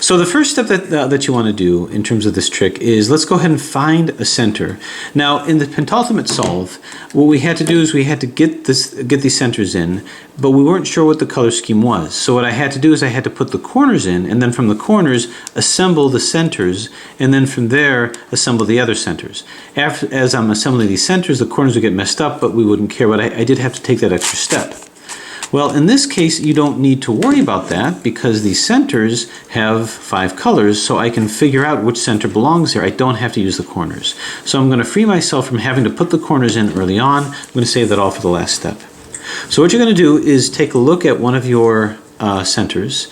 So the first step that you want to do in terms of this trick is let's go ahead and find a center. Now in the Finalizing solve, what we had to do is we had to get these centers in, but we weren't sure what the color scheme was. So what I had to do is I had to put the corners in, and then from the corners assemble the centers, and then from there assemble the other centers. As I'm assembling these centers, the corners would get messed up, but we wouldn't care, but I did have to take that extra step. Well, in this case, you don't need to worry about that because these centers have 5 colors, so I can figure out which center belongs there. I don't have to use the corners. So I'm going to free myself from having to put the corners in early on. I'm going to save that all for the last step. So what you're going to do is take a look at one of your centers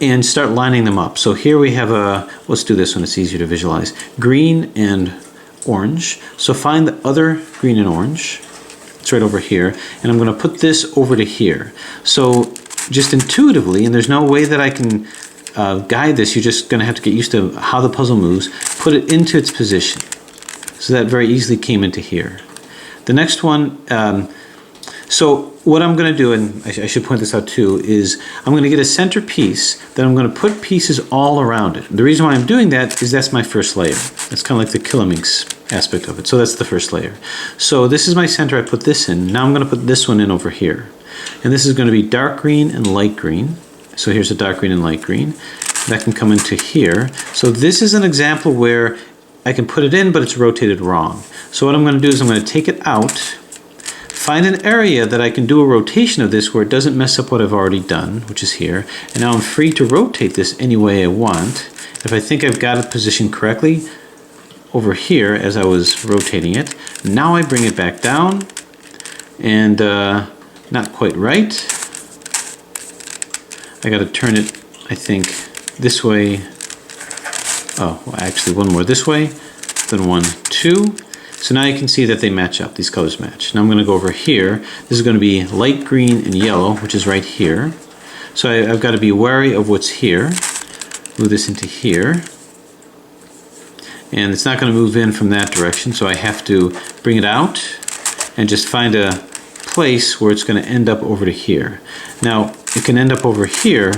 and start lining them up. So here we have let's do this one, it's easier to visualize, green and orange. So find the other green and orange. It's right over here, and I'm going to put this over to here. So just intuitively, and there's no way that I can guide this, you're just going to have to get used to how the puzzle moves, put it into its position. So that very easily came into here. The next one, so what I'm going to do, and I should point this out too, is I'm going to get a center piece, then I'm going to put pieces all around it. The reason why I'm doing that is that's my first layer. It's kind of like the Killaminx aspect of it. So that's the first layer. So this is my center, I put this in. Now I'm going to put this one in over here. And this is going to be dark green and light green. So here's a dark green and light green. That can come into here. So this is an example where I can put it in, but it's rotated wrong. So what I'm going to do is I'm going to take it out, find an area that I can do a rotation of this where it doesn't mess up what I've already done, which is here. And now I'm free to rotate this any way I want. If I think I've got it positioned correctly, over here as I was rotating it. Now I bring it back down, and not quite right. I got to turn it, I think, this way. Oh, well, actually one more this way, then 1, 2. So now you can see that they match up, these colors match. Now I'm going to go over here. This is going to be light green and yellow, which is right here. So I've got to be wary of what's here. Move this into here. And it's not going to move in from that direction, so I have to bring it out and just find a place where it's going to end up over to here. Now it can end up over here,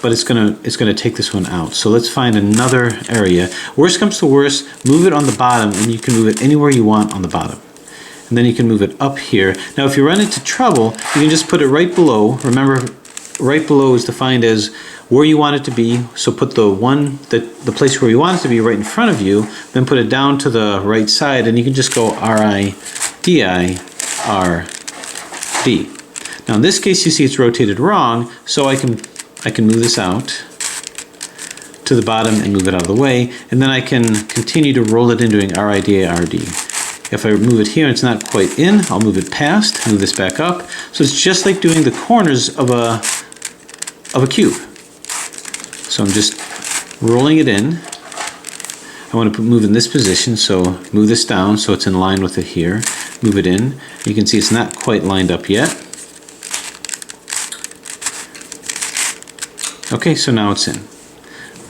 but it's going to take this one out. So let's find another area. Worst comes to worst, move it on the bottom, and you can move it anywhere you want on the bottom. And then you can move it up here. Now if you run into trouble, you can just put it right below. Remember, right below is defined as where you want it to be, so put the place where you want it to be right in front of you, then put it down to the right side, and you can just go R-I-D-I-R-D. Now in this case you see it's rotated wrong, so I can move this out to the bottom and move it out of the way, and then I can continue to roll it in doing R-I-D-I-R-D. If I move it here and it's not quite in, I'll move it past, move this back up. So it's just like doing the corners of a cube. So I'm just rolling it in. I want to move in this position, so move this down so it's in line with it here. Move it in. You can see it's not quite lined up yet. Okay, so now it's in.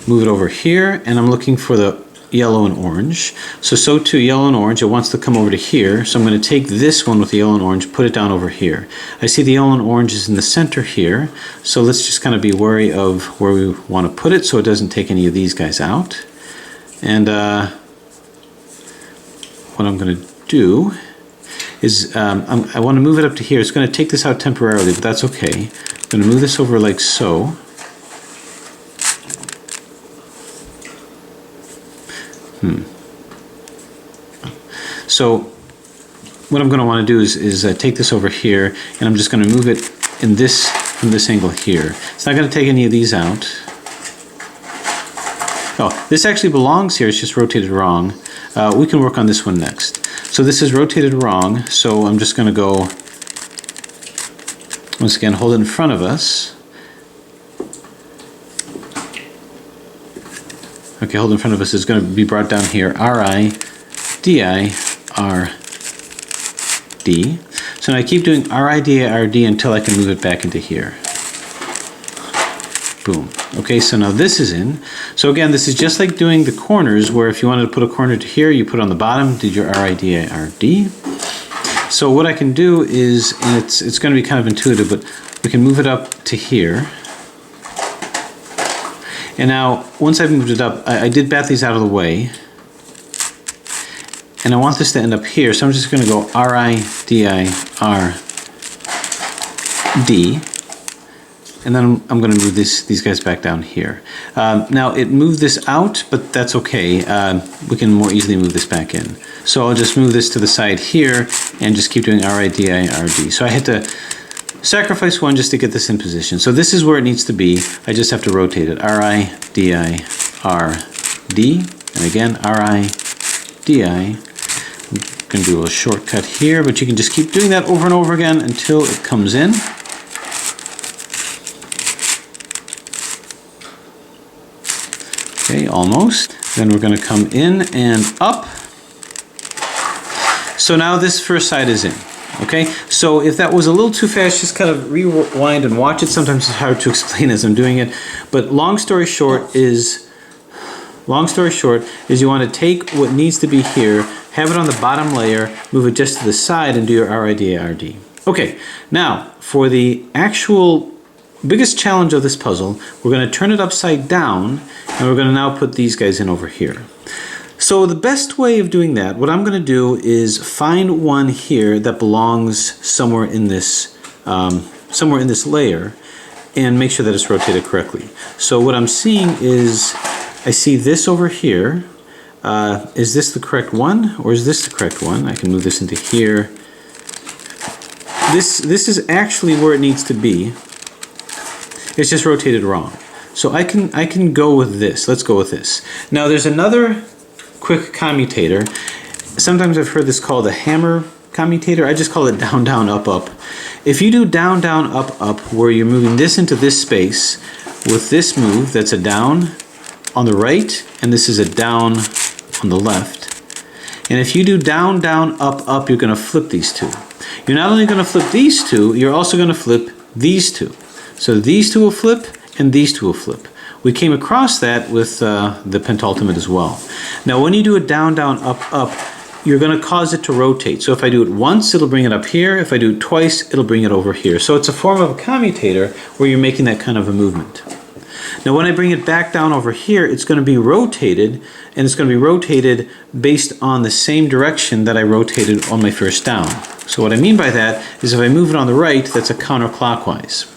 Move it over here, and I'm looking for the yellow and orange. So too, yellow and orange, it wants to come over to here. So I'm going to take this one with the yellow and orange, put it down over here. I see the yellow and orange is in the center here. So let's just kind of be wary of where we want to put it so it doesn't take any of these guys out. And what I'm going to do is I want to move it up to here. It's going to take this out temporarily, but that's okay. I'm going to move this over like so. So what I'm going to want to do is take this over here, and I'm just going to move it in this from this angle here. It's not going to take any of these out. Oh, this actually belongs here. It's just rotated wrong. We can work on this one next. So this is rotated wrong, so I'm just going to go, once again, hold it in front of us. Okay, hold in front of us is going to be brought down here, R-I-D-I-R-D. So now I keep doing R-I-D-I-R-D until I can move it back into here. Boom. Okay, so now this is in. So again, this is just like doing the corners, where if you wanted to put a corner to here, you put it on the bottom, did your R-I-D-I-R-D. So what I can do is, and it's going to be kind of intuitive, but we can move it up to here. And now, once I've moved it up, I did bat these out of the way. And I want this to end up here, so I'm just going to go R-I-D-I-R-D. And then I'm going to move these guys back down here. Now, it moved this out, but that's okay. We can more easily move this back in. So I'll just move this to the side here and just keep doing R-I-D-I-R-D. So I had to sacrifice one just to get this in position. So this is where it needs to be. I just have to rotate it. R-I-D-I-R-D. And again, R-I-D-I. I'm going to do a little shortcut here, but you can just keep doing that over and over again until it comes in. Okay, almost. Then we're going to come in and up. So now this first side is in. Okay, so if that was a little too fast, just kind of rewind and watch it. Sometimes it's hard to explain as I'm doing it. But long story short is you want to take what needs to be here, have it on the bottom layer, move it just to the side, and do your R-I-D-I-R-D. Okay, now for the actual biggest challenge of this puzzle, we're going to turn it upside down, and we're going to now put these guys in over here. So the best way of doing that, what I'm going to do is find one here that belongs somewhere in this layer, and make sure that it's rotated correctly. So what I'm seeing is, I see this over here. Is this the correct one, or is this the correct one? I can move this into here. This is actually where it needs to be. It's just rotated wrong. So I can go with this. Let's go with this. Now there's another quick commutator. Sometimes I've heard this called a hammer commutator. I just call it down, down, up, up. If you do down, down, up, up, where you're moving this into this space, with this move, that's a down on the right, and this is a down on the left. And if you do down, down, up, up, you're going to flip these two. You're not only going to flip these two, you're also going to flip these two. So these two will flip, and these two will flip. We came across that with the pentultimate as well. Now when you do a down, down, up, up, you're going to cause it to rotate. So if I do it once, it'll bring it up here. If I do it twice, it'll bring it over here. So it's a form of a commutator where you're making that kind of a movement. Now when I bring it back down over here, it's going to be rotated, and it's going to be rotated based on the same direction that I rotated on my first down. So what I mean by that is if I move it on the right, that's a counterclockwise.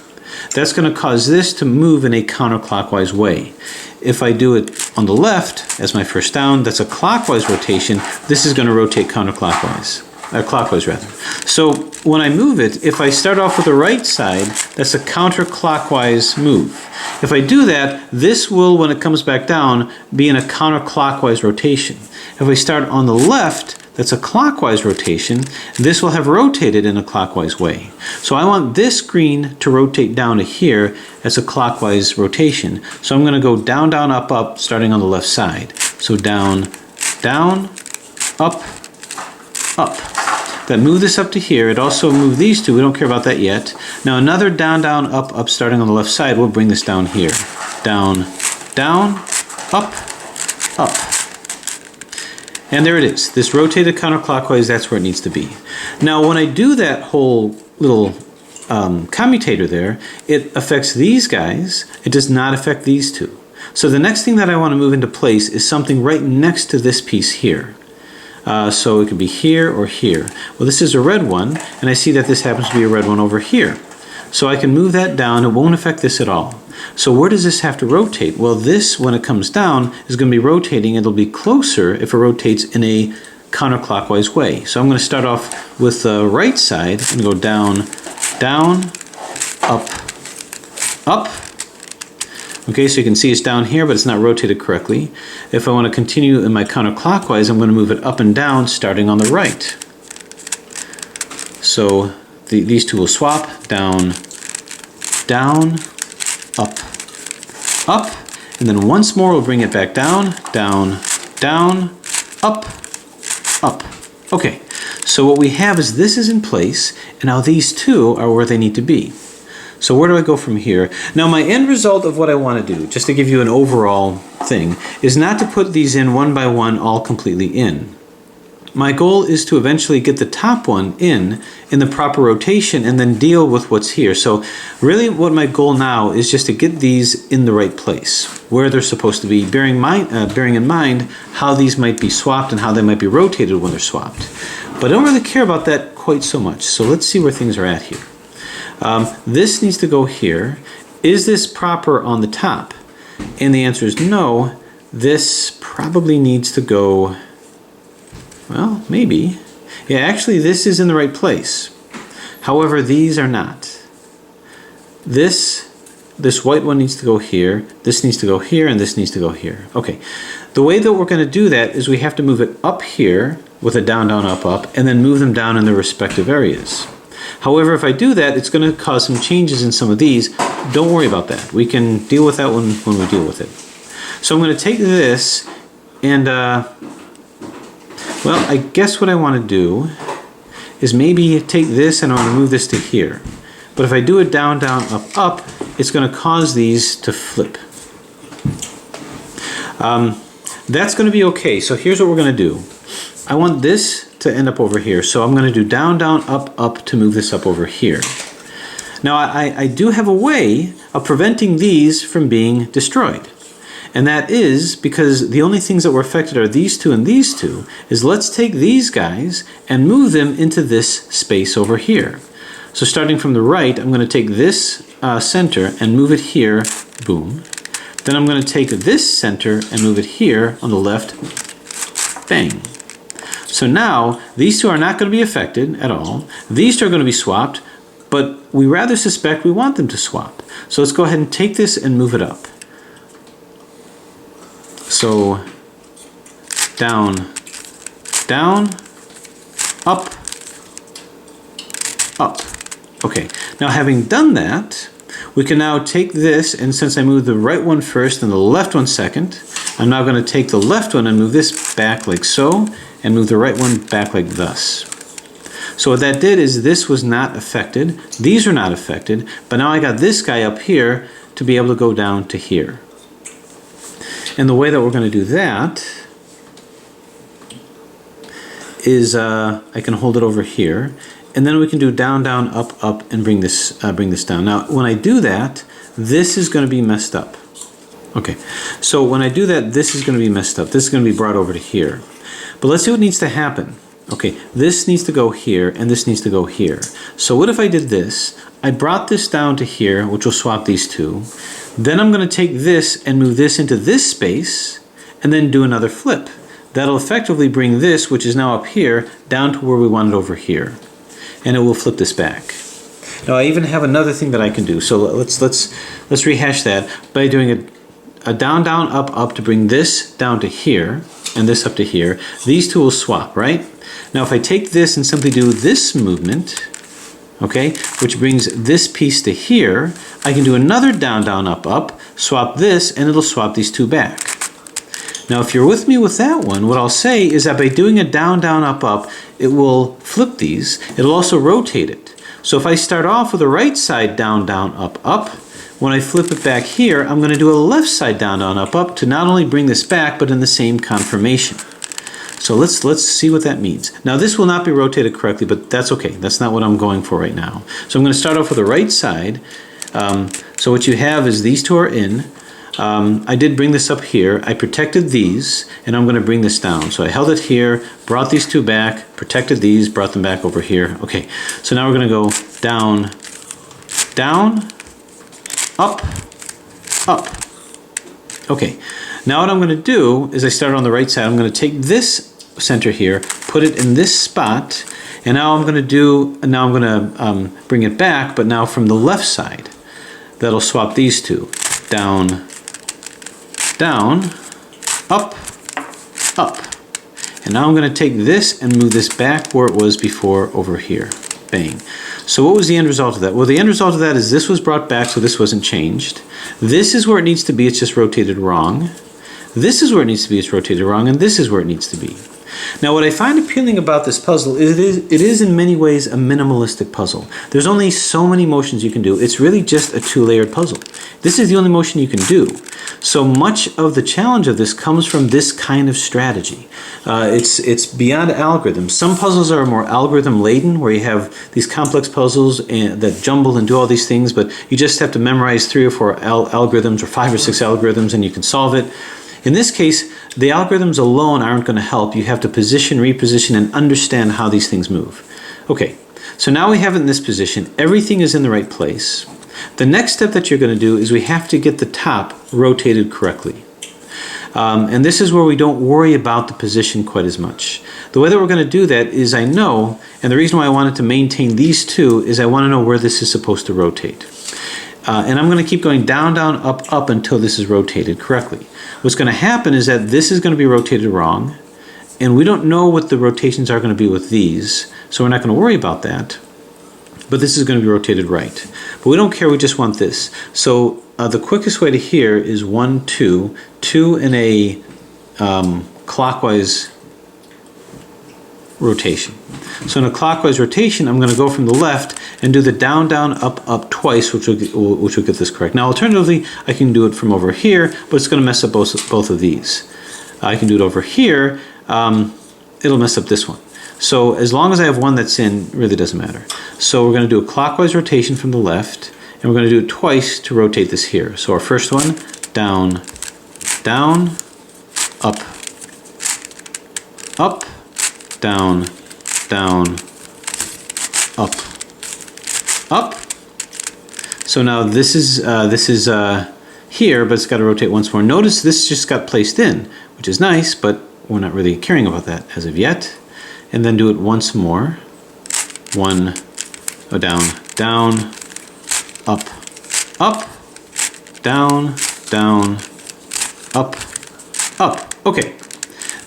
That's going to cause this to move in a counterclockwise way. If I do it on the left as my first down, that's a clockwise rotation. This is going to rotate counterclockwise, clockwise rather. So when I move it, if I start off with the right side, that's a counterclockwise move. If I do that, this will, when it comes back down, be in a counterclockwise rotation. If I start on the left, that's a clockwise rotation. This will have rotated in a clockwise way. So I want this green to rotate down to here as a clockwise rotation. So I'm going to go down, down, up, up, starting on the left side. So down, down, up, up. That moved this up to here. It also moved these two. We don't care about that yet. Now another down, down, up, up, starting on the left side. We'll bring this down here. Down, down, up, up. And there it is. This rotated counterclockwise, that's where it needs to be. Now when I do that whole little commutator there, it affects these guys. It does not affect these two. So the next thing that I want to move into place is something right next to this piece here. So it could be here or here. Well, this is a red one, and I see that this happens to be a red one over here. So I can move that down. It won't affect this at all. So where does this have to rotate? Well, this, when it comes down, is going to be rotating. It'll be closer if it rotates in a counterclockwise way. So I'm going to start off with the right side and go down, down, up, up. Okay, so you can see it's down here, but it's not rotated correctly. If I want to continue in my counterclockwise, I'm going to move it up and down, starting on the right. So these two will swap, down, down, up, up, and then once more we'll bring it back down, down, down, up, up. Okay, so what we have is this is in place, and now these two are where they need to be. So where do I go from here? Now my end result of what I want to do, just to give you an overall thing, is not to put these in one by one all completely in. my goal is to eventually get the top one in the proper rotation and then deal with what's here. So really what my goal now is just to get these in the right place, where they're supposed to be, bearing in mind how these might be swapped and how they might be rotated when they're swapped. But I don't really care about that quite so much. So let's see where things are at here. This needs to go here. Is this proper on the top? And the answer is no. This probably needs to go, well, maybe. Yeah, actually this is in the right place. However, these are not. This white one needs to go here, this needs to go here, and this needs to go here. Okay, the way that we're going to do that is we have to move it up here with a down, down, up, up, and then move them down in their respective areas. However, if I do that, it's going to cause some changes in some of these. Don't worry about that. We can deal with that when we deal with it. So I'm going to take this and, well, I guess what I want to do is maybe take this and I want to move this to here. But if I do it down, down, up, up, it's going to cause these to flip. That's going to be okay. So here's what we're going to do. I want this to end up over here. So I'm going to do down, down, up, up to move this up over here. Now I do have a way of preventing these from being destroyed. And that is because the only things that were affected are these two and these two, is let's take these guys and move them into this space over here. So starting from the right, I'm going to take this center and move it here, boom. Then I'm going to take this center and move it here on the left, bang. So now these two are not going to be affected at all. These two are going to be swapped, but we rather suspect we want them to swap. So let's go ahead and take this and move it up. So down, down, up, up. Okay, now having done that, we can now take this, and since I moved the right one first and the left one second, I'm now going to take the left one and move this back like so, and move the right one back like thus. So what that did is this was not affected, these are not affected, but now I got this guy up here to be able to go down to here. And the way that we're going to do that is I can hold it over here, and then we can do down, down, up, up, and bring this down. Now, when I do that, this is going to be messed up. Okay, so when I do that, this is going to be messed up. This is going to be brought over to here. But let's see what needs to happen. Okay, this needs to go here, and this needs to go here. So what if I did this? I brought this down to here, which will swap these two. Then I'm going to take this and move this into this space, and then do another flip. That'll effectively bring this, which is now up here, down to where we want it over here. And it will flip this back. Now I even have another thing that I can do. So let's rehash that by doing a down, down, up, up to bring this down to here, and this up to here. These two will swap, right? Now if I take this and simply do this movement, okay, which brings this piece to here, I can do another down, down, up, up, swap this, and it'll swap these two back. Now if you're with me with that one, what I'll say is that by doing a down, down, up, up, it will flip these. It'll also rotate it. So if I start off with the right side down, down, up, up, when I flip it back here, I'm going to do a left side down, down, up, up to not only bring this back, but in the same conformation. So let's see what that means. Now this will not be rotated correctly, but that's okay. That's not what I'm going for right now. So I'm going to start off with the right side. So what you have is these two are in. I did bring this up here. I protected these, and I'm going to bring this down. So I held it here, brought these two back, protected these, brought them back over here. Okay, so now we're going to go down, down, up, up. Okay, now what I'm going to do is I start on the right side. I'm going to take this center here, put it in this spot, and now I'm going to bring it back, but now from the left side. That'll swap these two. Down, down, up, up. And now I'm going to take this and move this back where it was before over here. Bang. So what was the end result of that? Well, the end result of that is this was brought back, so this wasn't changed. This is where it needs to be, it's just rotated wrong. This is where it needs to be, it's rotated wrong, and this is where it needs to be. Now what I find appealing about this puzzle is it is in many ways a minimalistic puzzle. There's only so many motions you can do. It's really just a two-layered puzzle. This is the only motion you can do. So much of the challenge of this comes from this kind of strategy. It's beyond algorithms. Some puzzles are more algorithm laden, where you have these complex puzzles that jumble and do all these things, but you just have to memorize 3 or 4 algorithms or 5 or 6 algorithms and you can solve it. In this case, the algorithms alone aren't going to help. You have to position, reposition, and understand how these things move. Okay, so now we have it in this position. Everything is in the right place. The next step that you're going to do is we have to get the top rotated correctly. And this is where we don't worry about the position quite as much. The way that we're going to do that is I know, and the reason why I wanted to maintain these two is I want to know where this is supposed to rotate. And I'm going to keep going down, down, up, up until this is rotated correctly. What's going to happen is that this is going to be rotated wrong, and we don't know what the rotations are going to be with these, so we're not going to worry about that. But this is going to be rotated right. But we don't care, we just want this. So the quickest way to here is 1, 2, 2 in a clockwise rotation. So in a clockwise rotation, I'm going to go from the left and do the down, down, up, up twice, which will get this correct. Now alternatively, I can do it from over here, but it's going to mess up both of these. I can do it over here, it'll mess up this one. So as long as I have one that's in, it really doesn't matter. So we're going to do a clockwise rotation from the left, and we're going to do it twice to rotate this here. So our first one, down, down, up, up, down, down, up, up. So now this is here, but it's got to rotate once more. Notice this just got placed in, which is nice, but we're not really caring about that as of yet. And then do it once more. 1, down, down, up, up, down, down, up, up. Okay,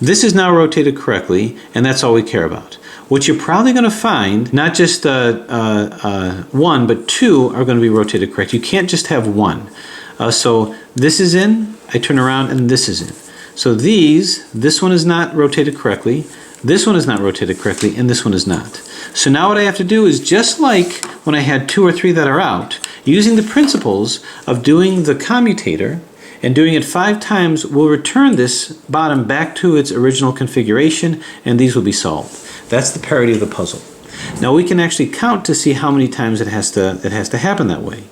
this is now rotated correctly, and that's all we care about. What you're probably going to find, not just 1, but 2 are going to be rotated correct. You can't just have 1. So this is in, I turn around, and this is in. So this one is not rotated correctly, this one is not rotated correctly, and this one is not. So now what I have to do is, just like when I had 2 or 3 that are out, using the principles of doing the commutator and doing it 5 times will return this bottom back to its original configuration, and these will be solved. That's the parity of the puzzle. Now we can actually count to see how many times it has to happen that way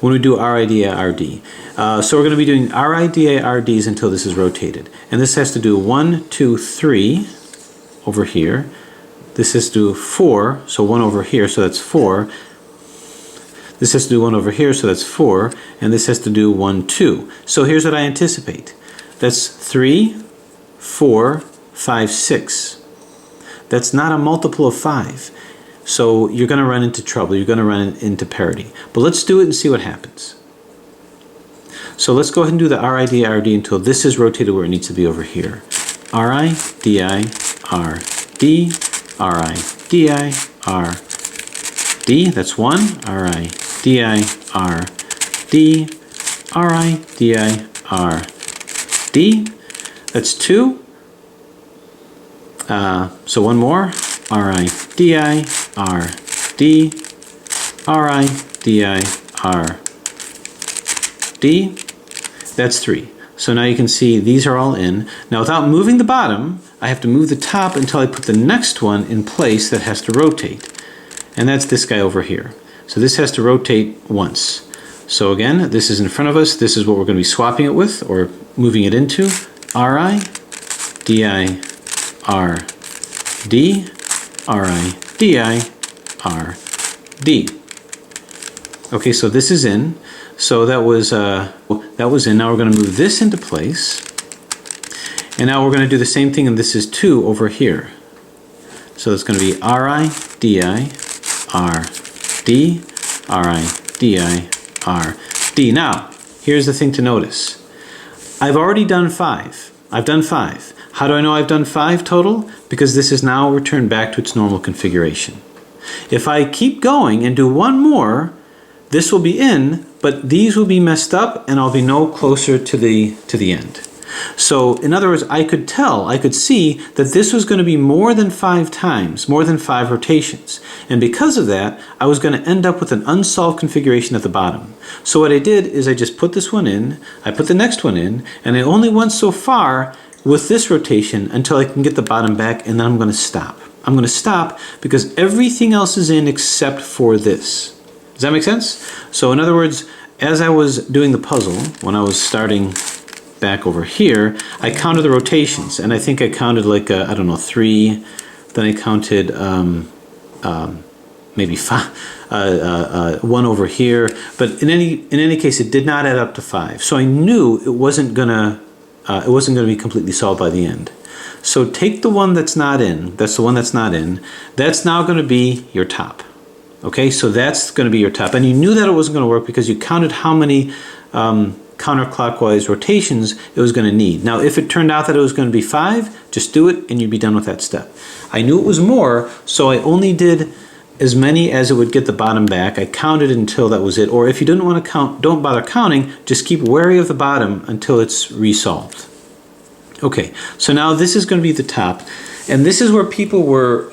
when we do RIDA-RD. So we're going to be doing RIDA-RDs until this is rotated. And this has to do 1, 2, 3 over here. This has to do 4, so 1 over here, so that's 4. This has to do 1 over here, so that's 4. And this has to do 1, 2. So here's what I anticipate. That's 3, 4, 5, 6. That's not a multiple of 5. So you're going to run into trouble. You're going to run into parity. But let's do it and see what happens. So let's go ahead and do the RIDA-RD until this is rotated where it needs to be over here. RIDA-RD, RIDA-RD. That's 1. RIDA-RD, RIDA-RD. That's 2. So one more. RIDA-RD, RIDA-RD. That's 3. So now you can see these are all in. Now without moving the bottom, I have to move the top until I put the next one in place that has to rotate. And that's this guy over here. So this has to rotate once. So again, this is in front of us. This is what we're going to be swapping it with, or moving it into. RIDA-RD, RIDA-RD. Okay, so this is in. So that was in. Now we're going to move this into place. And now we're going to do the same thing, and this is 2 over here. So it's going to be RIDA-RD, RIDA-RD. Now, here's the thing to notice. I've already done 5. I've done 5. How do I know I've done 5 total? Because this is now returned back to its normal configuration. If I keep going and do 1 more, this will be in, but these will be messed up and I'll be no closer to the end. So in other words, I could see that this was going to be more than 5 times, more than 5 rotations. And because of that, I was going to end up with an unsolved configuration at the bottom. So what I did is I just put this one in, I put the next one in, and I only went so far with this rotation until I can get the bottom back, and then I'm going to stop. I'm going to stop because everything else is in except for this. Does that make sense? So in other words, as I was doing the puzzle, when I was starting back over here, I counted the rotations, and I think I counted like, I don't know, 3, then I counted maybe 5, 1 over here, but in any case, it did not add up to 5. So I knew it wasn't gonna be completely solved by the end. So take the one that's not in, that's the one that's not in, that's now gonna be your top. Okay, so that's gonna be your top. And you knew that it wasn't gonna work because you counted how many counterclockwise rotations it was gonna need. Now, if it turned out that it was gonna be 5, just do it and you'd be done with that step. I knew it was more, so I only did as many as it would get the bottom back. I counted until that was it. Or if you didn't want to count, don't bother counting, just keep wary of the bottom until it's resolved. Okay, so now this is going to be the top, and this is where people were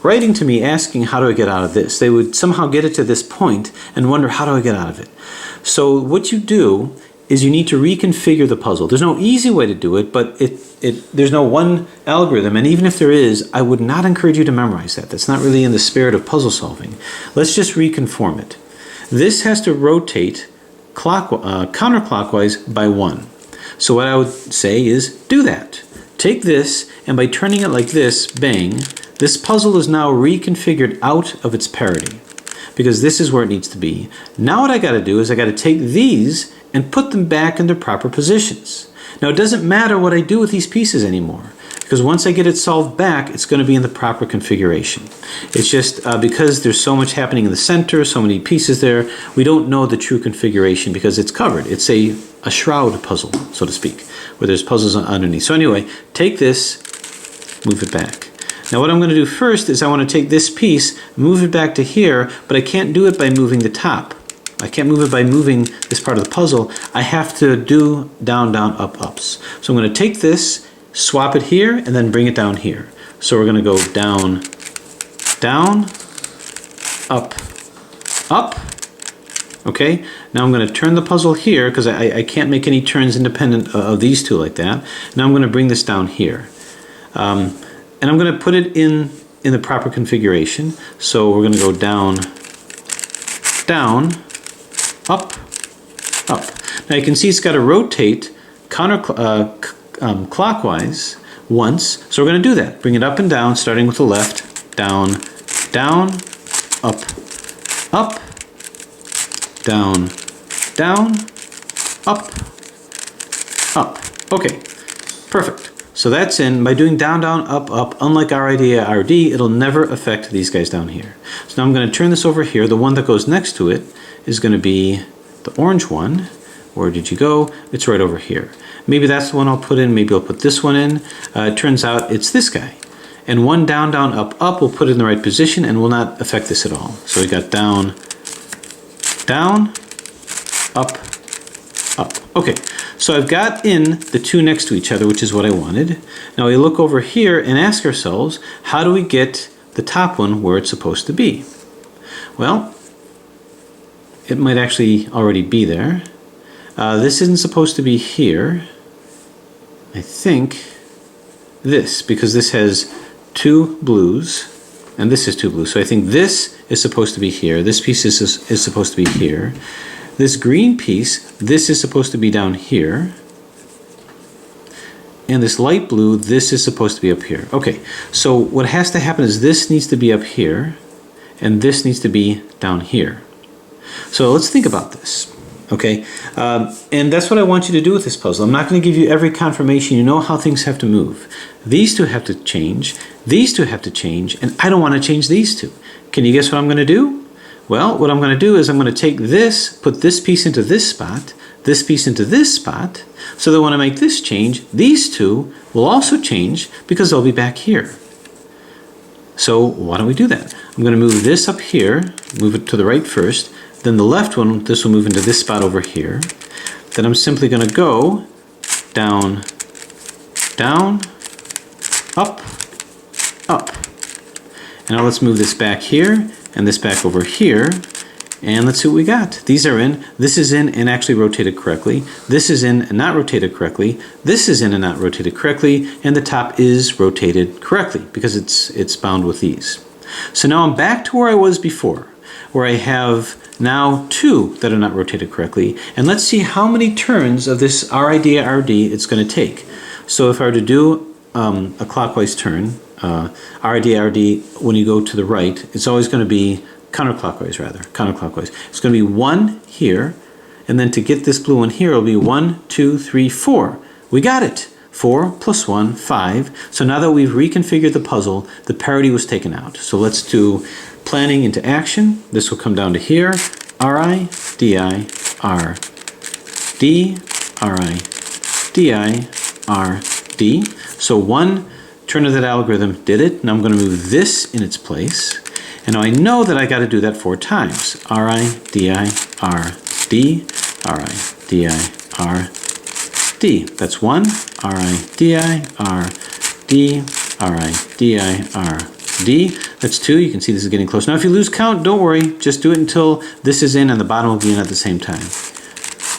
writing to me asking, how do I get out of this? They would somehow get it to this point and wonder, how do I get out of it? So what you do is you need to reconfigure the puzzle. There's no easy way to do it, but there's no one algorithm, and even if there is, I would not encourage you to memorize that. That's not really in the spirit of puzzle solving. Let's just reconform it. This has to rotate counterclockwise by 1. So what I would say is do that. Take this, and by turning it like this, bang, this puzzle is now reconfigured out of its parity, because this is where it needs to be. Now what I got to do is I got to take these and put them back in their proper positions. Now it doesn't matter what I do with these pieces anymore, because once I get it solved back, it's going to be in the proper configuration. It's just because there's so much happening in the center, so many pieces there, we don't know the true configuration because it's covered. It's a shroud puzzle, so to speak, where there's puzzles underneath. So anyway, take this, move it back. Now what I'm going to do first is I want to take this piece, move it back to here, but I can't do it by moving the top. I can't move it by moving this part of the puzzle. I have to do down, down, up, ups. So I'm going to take this, swap it here, and then bring it down here. So we're going to go down, down, up, up. Okay, now I'm going to turn the puzzle here because I can't make any turns independent of these two like that. Now I'm going to bring this down here. And I'm going to put it in the proper configuration. So we're going to go down, down, up, up. Now you can see it's got to rotate clockwise once. So we're going to do that. Bring it up and down, starting with the left. Down, down, up, up, down, down, up, up. Okay, perfect. So that's in. By doing down, down, up, up, unlike RID, RD, it'll never affect these guys down here. So now I'm going to turn this over here. The one that goes next to it is going to be the orange one. Where did you go? It's right over here. Maybe that's the one I'll put in. Maybe I'll put this one in. It turns out it's this guy. And one down, down, up, up will put it in the right position and will not affect this at all. So we got down, down, up, up. Okay, so I've got in the two next to each other, which is what I wanted. Now we look over here and ask ourselves, how do we get the top one where it's supposed to be? Well, it might actually already be there. This isn't supposed to be here. I think this, because this has 2 blues, and this is 2 blues. So I think this is supposed to be here. This piece is supposed to be here. This green piece, this is supposed to be down here. And this light blue, this is supposed to be up here. Okay, so what has to happen is this needs to be up here, and this needs to be down here. So let's think about this. Okay, and that's what I want you to do with this puzzle. I'm not going to give you every confirmation. You know how things have to move. These two have to change, these two have to change, and I don't want to change these two. Can you guess what I'm going to do? Well, what I'm going to do is I'm going to take this, put this piece into this spot, this piece into this spot, so that when I make this change, these two will also change because they'll be back here. So why don't we do that? I'm going to move this up here, move it to the right first, then the left one, this will move into this spot over here. Then I'm simply going to go down, down, up, up. And now let's move this back here and this back over here. And let's see what we got. These are in, this is in and actually rotated correctly. This is in and not rotated correctly. This is in and not rotated correctly. And the top is rotated correctly because it's bound with these. So now I'm back to where I was before, where I have now 2 that are not rotated correctly. And let's see how many turns of this RID it's going to take. So if I were to do a clockwise turn, RID when you go to the right, it's always going to be counterclockwise rather, counterclockwise. It's going to be 1 here, and then to get this blue one here, it'll be 1, 2, 3, 4. We got it. 4 plus 1, 5. So now that we've reconfigured the puzzle, the parity was taken out. So let's do planning into action. This will come down to here. RI, DI, R, D, RI, DI, R, D. So 1 turn of that algorithm did it. Now I'm going to move this in its place. And now I know that I got to do that 4 times. RI, DI, R, D, RI, DI, R, D. That's 1. RI, DI, R, D, RI, DI, R, D. That's 2. You can see this is getting close. Now if you lose count, don't worry. Just do it until this is in and the bottom will be in at the same time.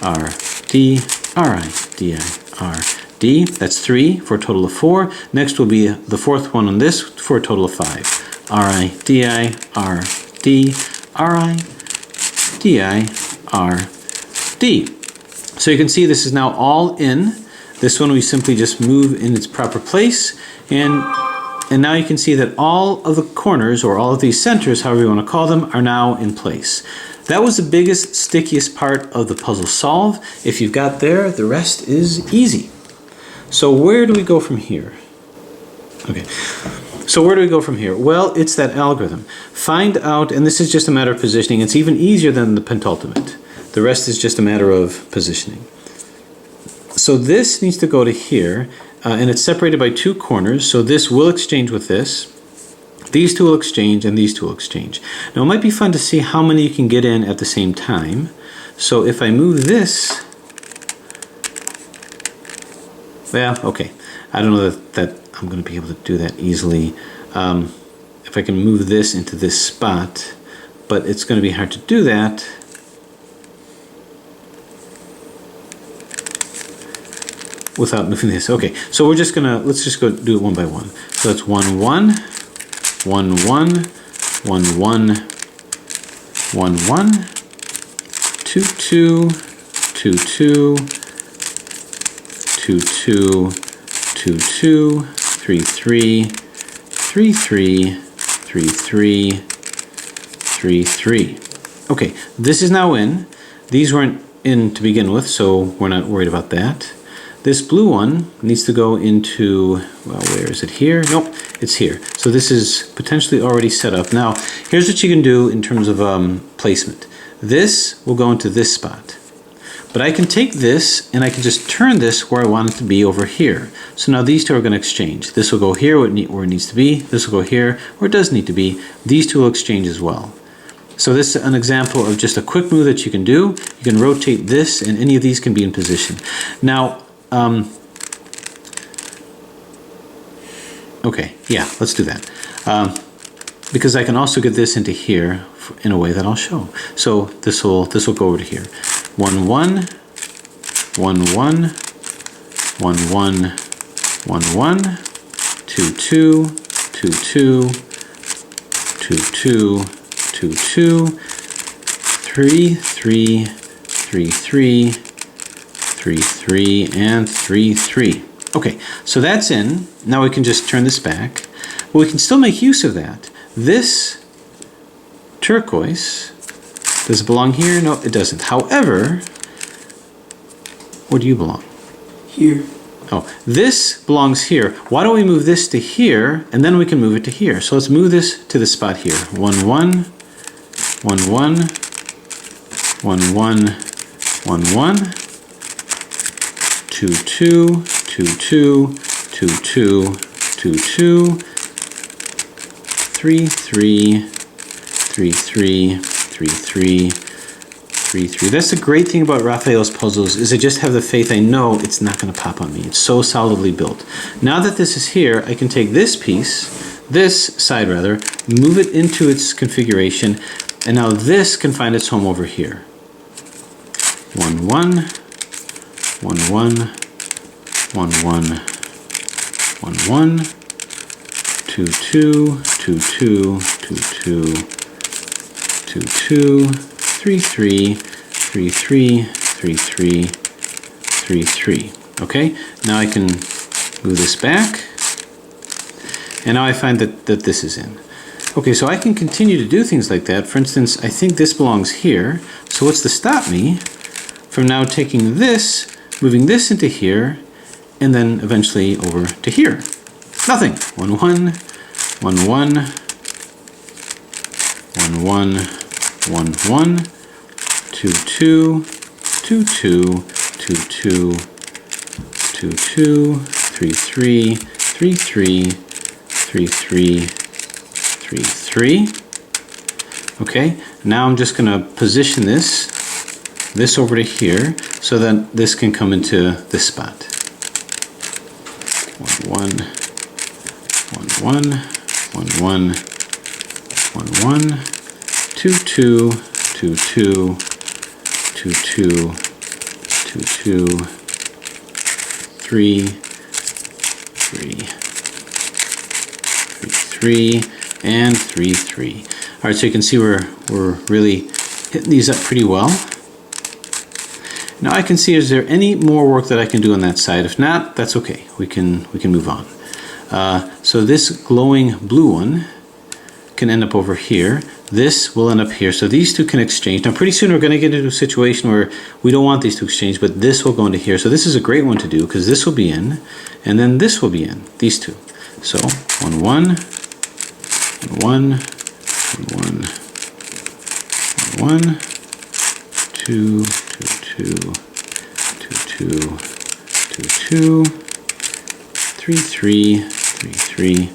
R, D, RI, DI, R, D. That's 3 for a total of 4. Next will be the 4th one on this for a total of 5. RI, DI, R, D, RI, DI, R, D. So you can see this is now all in. This one we simply just move in its proper place, and now you can see that all of the corners, or all of these centers, however you want to call them, are now in place. That was the biggest, stickiest part of the puzzle solve. If you've got there, the rest is easy. So where do we go from here? Okay. So where do we go from here? Well, it's that algorithm. Find out, and this is just a matter of positioning. It's even easier than the pentultimate. The rest is just a matter of positioning. So this needs to go to here, and it's separated by 2 corners. So this will exchange with this. These 2 will exchange, and these 2 will exchange. Now it might be fun to see how many you can get in at the same time. So if I move this, well, okay. I don't know that I'm going to be able to do that easily. If I can move this into this spot, but it's going to be hard to do that. Without moving this. Okay, so we're just gonna, let's just go do it one by one. So that's 1, 1, 1, 1, 1, 1, 1, 1, 2, 2, 2, 2, 2, 2, 2, 2, 3, 3, 3, 3, 3, 3, 3, 3. Okay, this is now in. These weren't in to begin with, so we're not worried about that. This blue one needs to go into, well, where is it here? Nope, it's here. So this is potentially already set up. Now, here's what you can do in terms of placement. This will go into this spot. But I can take this and I can just turn this where I want it to be over here. So now these 2 are going to exchange. This will go here where it needs to be. This will go here where it does need to be. These 2 will exchange as well. So this is an example of just a quick move that you can do. You can rotate this and any of these can be in position. Now, okay, yeah, let's do that. Because I can also get this into here in a way that I'll show. So this will go over to here. 1, 1, 1, 1, 1, 1, 1, 1, 2, 2, 2, 2, 2, 2, 2, 2, 3, 3, 3, 3, 3, 3, and 3, 3. Okay, so that's in. Now we can just turn this back. Well, we can still make use of that. This turquoise, does it belong here? No, it doesn't. However, where do you belong? Here. Oh, this belongs here. Why don't we move this to here, and then we can move it to here. So let's move this to the spot here. 1, 1, 1, 1, 1, 1, 1, 1, 2, 2, 2, 2, 2, 2, 2, 2, 3, 3, 3, 3, 3, 3, 3, 3. That's the great thing about Raphael's puzzles, is I just have the faith I know it's not going to pop on me. It's so solidly built. Now that this is here, I can take this piece, this side rather, move it into its configuration, and now this can find its home over here. 1, 1, 1, 1, 1, 1, 1, 1, 2, 2, 2, 2, 2, 2, 2, 2, 3, 3, 3, 3, 3, 3, 3, 3. Okay, now I can move this back, and now I find that this is in. Okay, so I can continue to do things like that. For instance, I think this belongs here, so what's to stop me from now taking this, moving this into here, and then eventually over to here? Nothing. 1, 1, 1, 1, 1, 1, 1, 1, 2, 2, 2, 2, 2, 2, 2, 2, 3, 3, 3, 3, 3, 3, 3, 3. Okay, now I'm just going to position this over to here so that this can come into this spot. 1, 1, 1, 1, 1, 1, 1, 2, 2, 2, 2, 2, 2, 2, 2, 3, 3, 3, 3, and 3, 3. All right, so you can see we're really hitting these up pretty well. Now I can see, is there any more work that I can do on that side? If not, that's okay. We can move on. So this glowing blue one can end up over here. This will end up here. So these two can exchange. Now pretty soon we're going to get into a situation where we don't want these to exchange, but this will go into here. So this is a great one to do because this will be in, and then this will be in, these two. So 1, 1, 1, 1, 1, 1, 2, 2, 2, 2, 2, 2, 2, 3, 3, 3, 3, 3,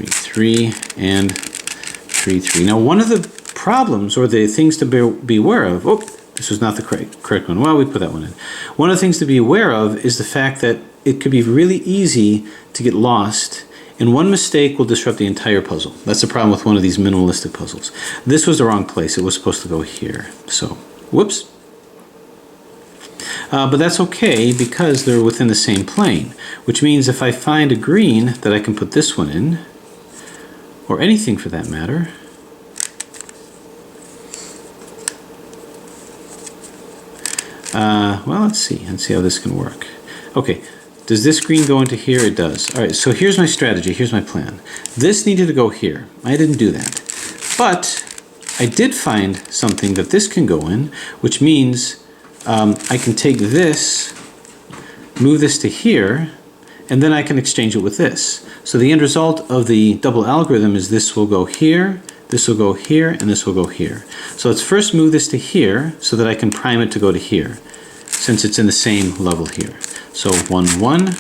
3, and 3, 3. Now one of the problems, or the things to be aware of, oh, this was not the correct one. Well, we put that one in. One of the things to be aware of is the fact that it could be really easy to get lost, and one mistake will disrupt the entire puzzle. That's the problem with one of these minimalistic puzzles. This was the wrong place. It was supposed to go here. So, whoops. But that's okay because they're within the same plane, which means if I find a green that I can put this one in, or anything for that matter, well, let's see how this can work. Okay, does this green go into here? It does. All right, so here's my strategy, here's my plan. This needed to go here. I didn't do that. But I did find something that this can go in, which means I can take this, move this to here, and then I can exchange it with this. So the end result of the double algorithm is this will go here, this will go here, and this will go here. So let's first move this to here so that I can prime it to go to here, since it's in the same level here. So 1, 1,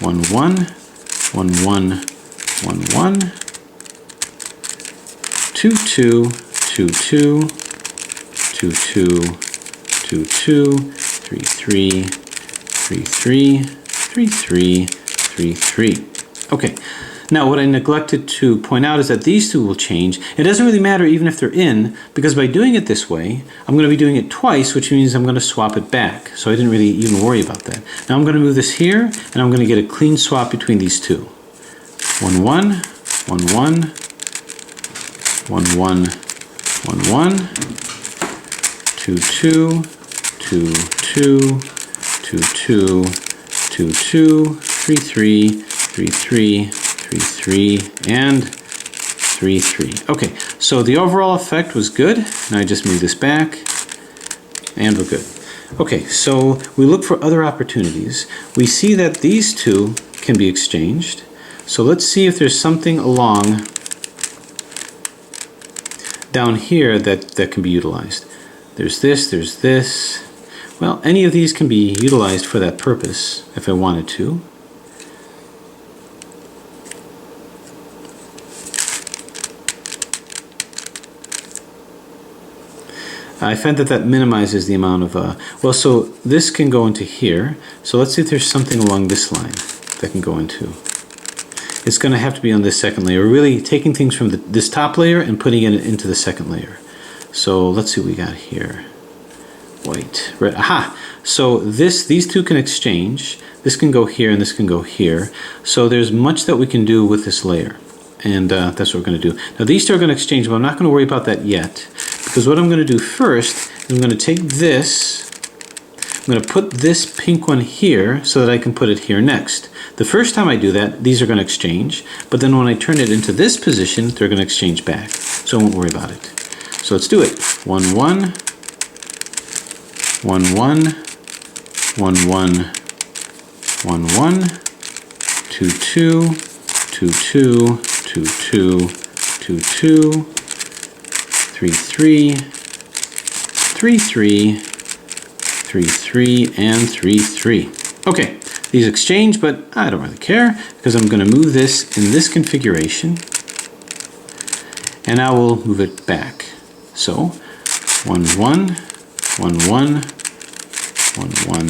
1, 1, 1, 1, 1, 1, 2, 2, 2, 2, 2, 2, 2, 2, 3, 3, 3, 3, 3, 3, 3, 3. Okay, now what I neglected to point out is that these two will change. It doesn't really matter even if they're in, because by doing it this way, I'm going to be doing it twice, which means I'm going to swap it back. So I didn't really even worry about that. Now I'm going to move this here, and I'm going to get a clean swap between these two. 1, 1, 1, 1, 1, 1, 1, 1, 2, 2, 2, 2, 2, 2, 2, 2, 3, 3, 3, 3, 3, 3, and 3, 3. Okay, so the overall effect was good. Now I just move this back, and we're good. Okay, so we look for other opportunities. We see that these two can be exchanged. So let's see if there's something along down here that can be utilized. There's this. Well, any of these can be utilized for that purpose if I wanted to. I find that that minimizes the amount of, well, so this can go into here. So let's see if there's something along this line that can go into. It's going to have to be on this second layer. We're really taking things from this top layer and putting it into the second layer. So let's see what we got here. White, red, aha! So these two can exchange. This can go here and this can go here. So there's much that we can do with this layer. And that's what we're going to do. Now these two are going to exchange, but I'm not going to worry about that yet. Because what I'm going to do first is I'm going to take this, I'm going to put this pink one here so that I can put it here next. The first time I do that, these are going to exchange, but then when I turn it into this position, they're going to exchange back. So I won't worry about it. So let's do it. 1, 1, 1, 1, 1, 1, 1, 1, 2, 2, 2, 2, 2, 2, 2, 2, 3, 3, 3, 3, 3, 3, and 3, 3. Okay, these exchange, but I don't really care because I'm going to move this in this configuration and I will move it back. So 1, 1, 1, 1, 1, 1,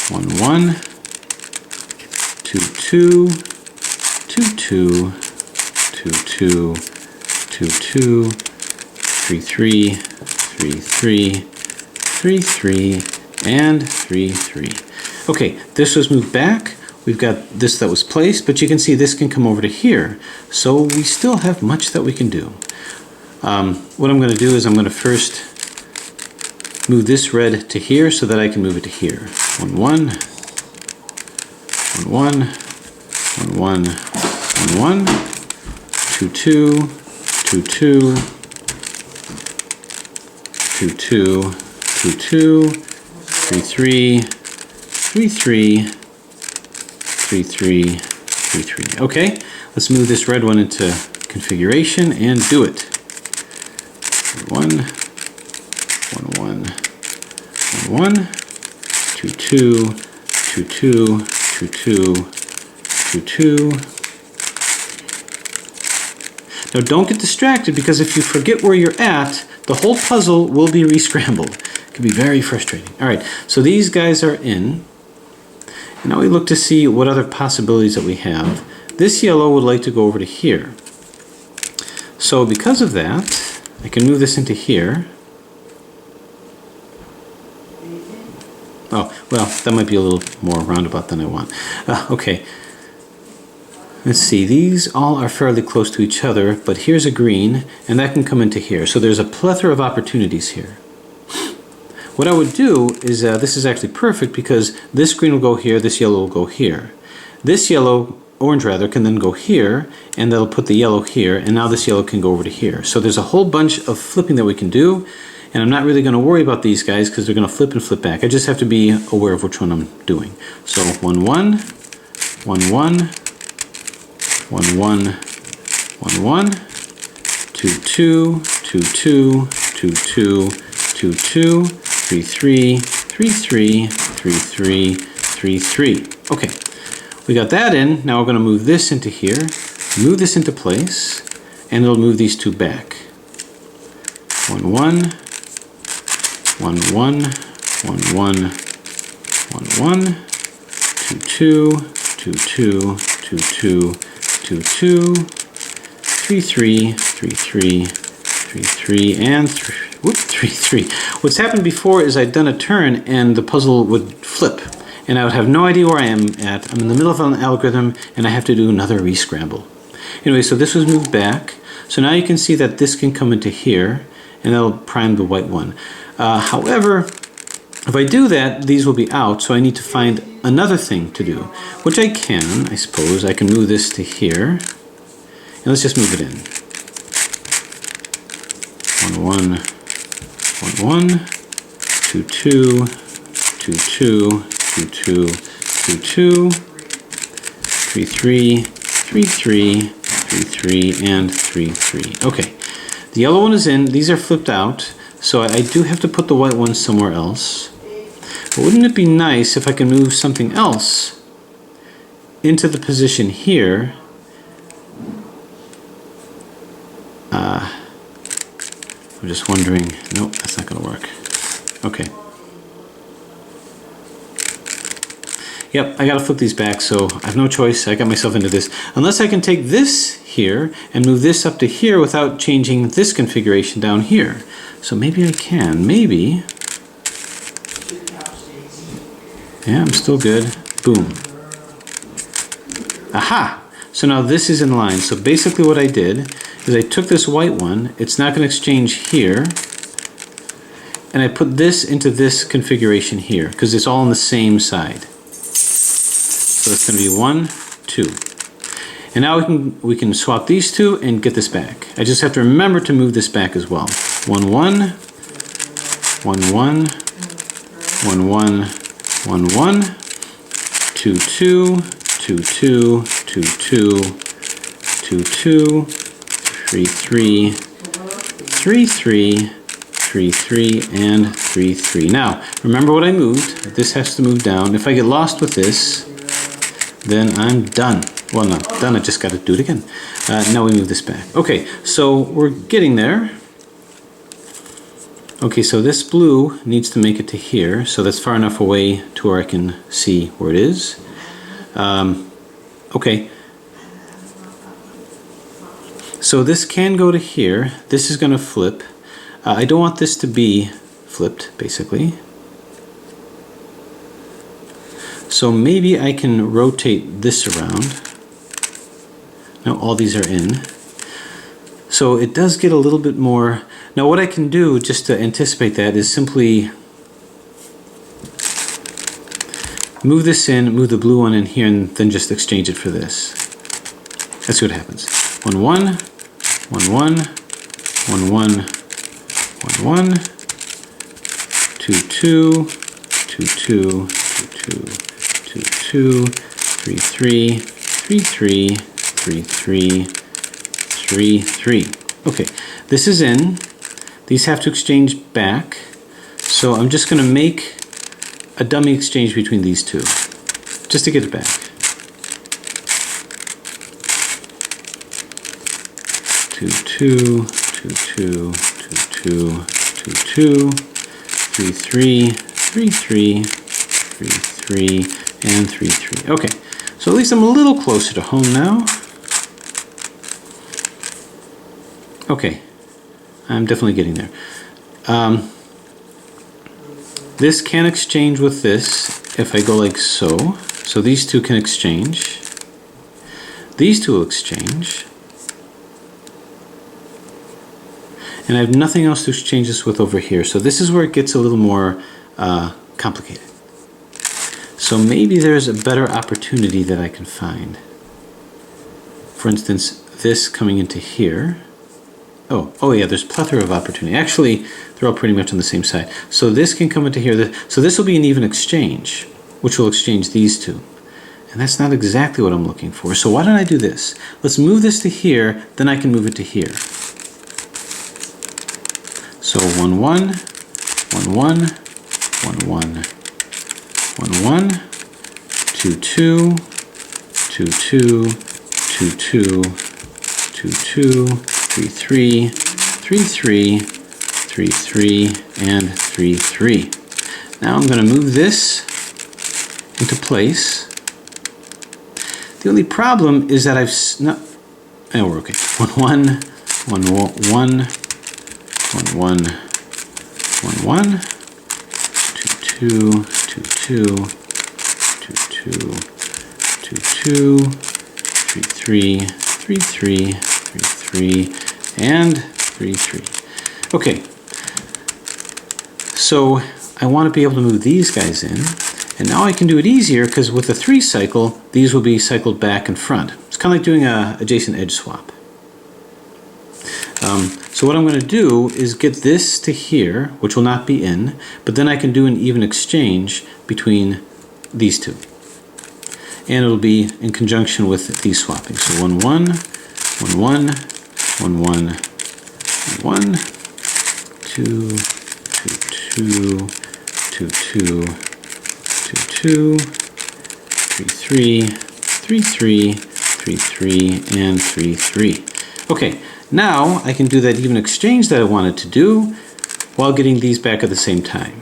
1, 1, 2, 2, 2, 2, 2, 2, 2, 2, 3, 3, 3, 3, 3, 3, and 3, 3. Okay, this was moved back. We've got this that was placed, but you can see this can come over to here. So we still have much that we can do. What I'm going to do is I'm going to first move this red to here so that I can move it to here. 1, 1, 1, 1, 1, 1, 1, 1, 2, 2, 2, 2, 2, 2, 2, 2, 3, 3, 3, 3, 3, 3, 3, 3. Okay, let's move this red one into configuration and do it. 1, 1, 1, 1, 2, 2, 2, 2, 2, 2, 2, 2. Now don't get distracted because if you forget where you're at, the whole puzzle will be re-scrambled. It can be very frustrating. All right, so these guys are in. And now we look to see what other possibilities that we have. This yellow would like to go over to here. So because of that, I can move this into here. Oh, well, that might be a little more roundabout than I want. Okay. Let's see, these all are fairly close to each other, but here's a green, and that can come into here. So there's a plethora of opportunities here. What I would do is, this is actually perfect because this green will go here, this yellow will go here. This yellow, orange rather, can then go here, and that'll put the yellow here, and now this yellow can go over to here. So there's a whole bunch of flipping that we can do, and I'm not really going to worry about these guys because they're going to flip and flip back. I just have to be aware of which one I'm doing. So 1, 1, 1, 1, 1, 1, 1, 1, 2, 2, 2, 2, 2, 2, 2, 2, 3, 3, 3, 3, 3, 3, 3, 3. Okay, we got that in. Now we're going to move this into here, move this into place, and it'll move these two back. 1, 1, 1, 1, 1, 1, 1, 1, 2, 2, 2, 2, 2, 2, 2, 2, 3, 3, 3, 3, 3, 3, and 3, 3. What's happened before is I'd done a turn and the puzzle would flip and I would have no idea where I am at. I'm in the middle of an algorithm and I have to do another re-scramble. Anyway, so this was moved back. So now you can see that this can come into here and that'll prime the white one. However, if I do that, these will be out, so I need to find another thing to do, which I can, I suppose. I can move this to here, and let's just move it in. 1, 1, 1, 1, 2, 2, 2, 2, 2, 2, 2, 2, 3, 3, 3, 3, 3, 3, and 3, 3. Okay, the yellow one is in, these are flipped out, so I do have to put the white one somewhere else. But wouldn't it be nice if I could move something else into the position here? I'm just wondering, nope, that's not going to work. Okay. Yep, I got to flip these back, so I have no choice. I got myself into this. Unless I can take this here and move this up to here without changing this configuration down here. So maybe I can. Maybe. Yeah, I'm still good. Boom. Aha! So now this is in line. So basically what I did is I took this white one. It's not going to exchange here. And I put this into this configuration here because it's all on the same side. So it's going to be 1, 2. And now we can swap these two and get this back. I just have to remember to move this back as well. 1, 1, 1, 1, 1, 1, 1, 1, 2, 2, 2, 2, 2, 2, 2, 2, 3, 3, 3, 3, 3, 3, and 3, 3. Now, remember what I moved. This has to move down. If I get lost with this, then I'm done. Well, not done, I just got to do it again. Now we move this back. Okay, so we're getting there. Okay, so this blue needs to make it to here, so that's far enough away to where I can see where it is. Okay. So this can go to here. This is going to flip. I don't want this to be flipped, basically. So maybe I can rotate this around. Now all these are in. So it does get a little bit more. Now what I can do, just to anticipate that, is simply move this in, move the blue one in here, and then just exchange it for this. Let's see what happens. 1, 1, 1, 1, 1, 1, 1, 1, 2, 2, 2, 2, 2, 2. 2, 2, 3, 3, 3, 3, 3, 3, 3, 3. Okay, this is in. These have to exchange back. So I'm just going to make a dummy exchange between these two, just to get it back. 2, 2, 2, 2, 2, 2, 2, 2, 3, 3, 3, 3, 3, 3, and 3, 3. Okay, so at least I'm a little closer to home now. Okay, I'm definitely getting there. This can exchange with this if I go like so. So these two can exchange. These two will exchange. And I have nothing else to exchange this with over here. So this is where it gets a little more complicated. So maybe there's a better opportunity that I can find. For instance, this coming into here. Oh yeah, there's a plethora of opportunity. Actually, they're all pretty much on the same side. So this can come into here. So this will be an even exchange, which will exchange these two. And that's not exactly what I'm looking for. So why don't I do this? Let's move this to here, then I can move it to here. So 1, 1, 1, 1, 1, 1, 1, 1, 2, 2, 2, 2, 2, 2, 2, 2, 3, 3, 3, 3, 3, 3, and 3, 3. Now I'm going to move this into place. The only problem is that I've not. Oh, we're okay. 1, 1, 1, 1, 1, 1, 1, 1, 2, 2, 2, 2, 2, 2, 2, 2, 3, 3, 3, 3, 3, 3, and 3, 3. Okay, so I want to be able to move these guys in, and now I can do it easier because with the 3 cycle, these will be cycled back and front. It's kind of like doing a adjacent edge swap. So what I'm going to do is get this to here, which will not be in, but then I can do an even exchange between these two. And it'll be in conjunction with these swapping. So 1, 1, 1, 1, 1, 1, 1, 2, 2, 2, 2, 2, 2, 2, 3, 3, 3, 3, 3, 3, and 3, 3. Okay, Now I can do that even exchange that I wanted to do while getting these back at the same time.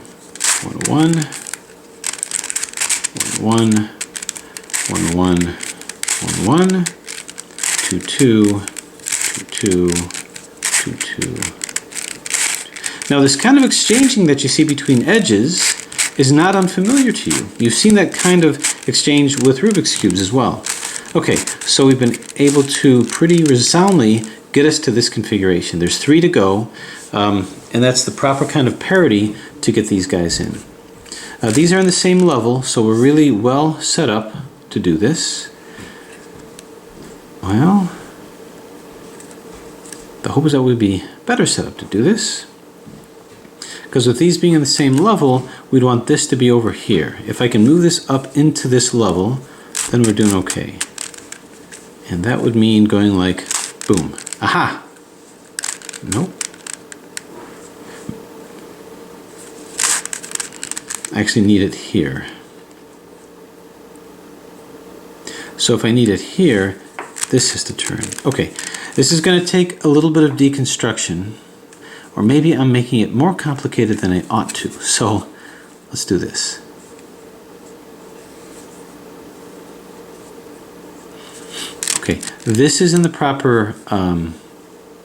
1, 1, 1, 1, 1, 1, 1, 2, 2, 2, 2, 2, 2. Now this kind of exchanging that you see between edges is not unfamiliar to you. You've seen that kind of exchange with Rubik's Cubes as well. Okay, so we've been able to pretty resoundly get us to this configuration. There's 3 to go, and that's the proper kind of parity to get these guys in. These are in the same level, so we're really well set up to do this. Well, the hope is that we'd be better set up to do this. Because with these being in the same level, we'd want this to be over here. If I can move this up into this level, then we're doing okay. And that would mean going like, boom. Aha! Nope. I actually need it here. So if I need it here, this has to turn. Okay, this is going to take a little bit of deconstruction, or maybe I'm making it more complicated than I ought to. So let's do this. Okay, this is in the proper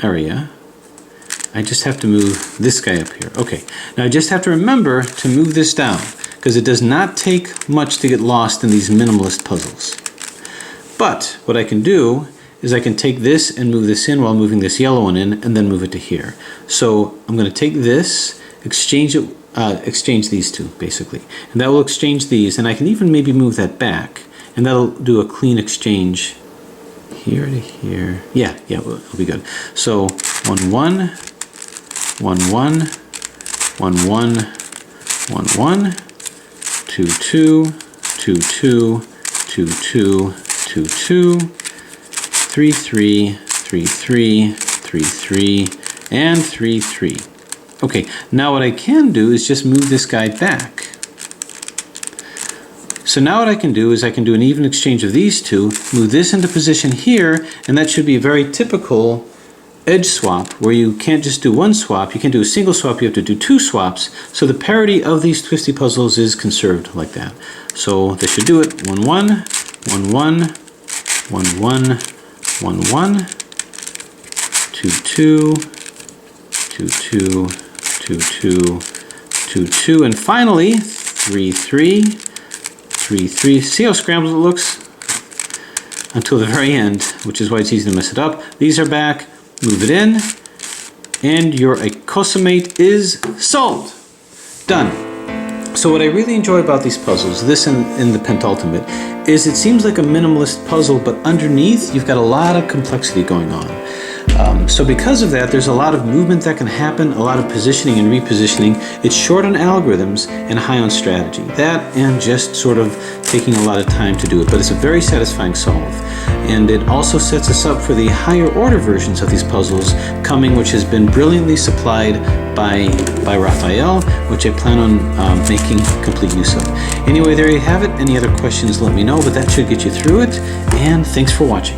area. I just have to move this guy up here. Okay, now I just have to remember to move this down, because it does not take much to get lost in these minimalist puzzles. But what I can do is I can take this and move this in while moving this yellow one in, and then move it to here. So I'm going to take this, exchange it, exchange these two basically, and that will exchange these, and I can even maybe move that back, and that'll do a clean exchange here to here. Yeah, it'll be good. So 1, 1, 1, 1, 1, 1, 1, 1, 2, 2, 2, 2, 2, 2, 2, 2, 3, 3, 3, 3, 3, 3, and 3, 3. Okay, now what I can do is just move this guy back. So now what I can do is I can do an even exchange of these two, move this into position here, and that should be a very typical edge swap where you can't just do one swap, you can't do a single swap, you have to do 2 swaps. So the parity of these twisty puzzles is conserved like that. So this should do it. 1, 1, 1, 1, 1, 1, 1, 1, 2, 2, 2, 2, 2, 2, 2, 2, and finally 3, 3, 3, 3. See how scrambled it looks? Until the very end, which is why it's easy to mess it up. These are back, move it in, and your Icosamate is solved. Done. So what I really enjoy about these puzzles, this and the Pentultimate, is it seems like a minimalist puzzle, but underneath you've got a lot of complexity going on. So because of that, there's a lot of movement that can happen, a lot of positioning and repositioning. It's short on algorithms and high on strategy. That and just sort of taking a lot of time to do it, but it's a very satisfying solve. And it also sets us up for the higher order versions of these puzzles coming, which has been brilliantly supplied by Raphael, which I plan on making complete use of. Anyway, there you have it. Any other questions, let me know, but that should get you through it. And thanks for watching.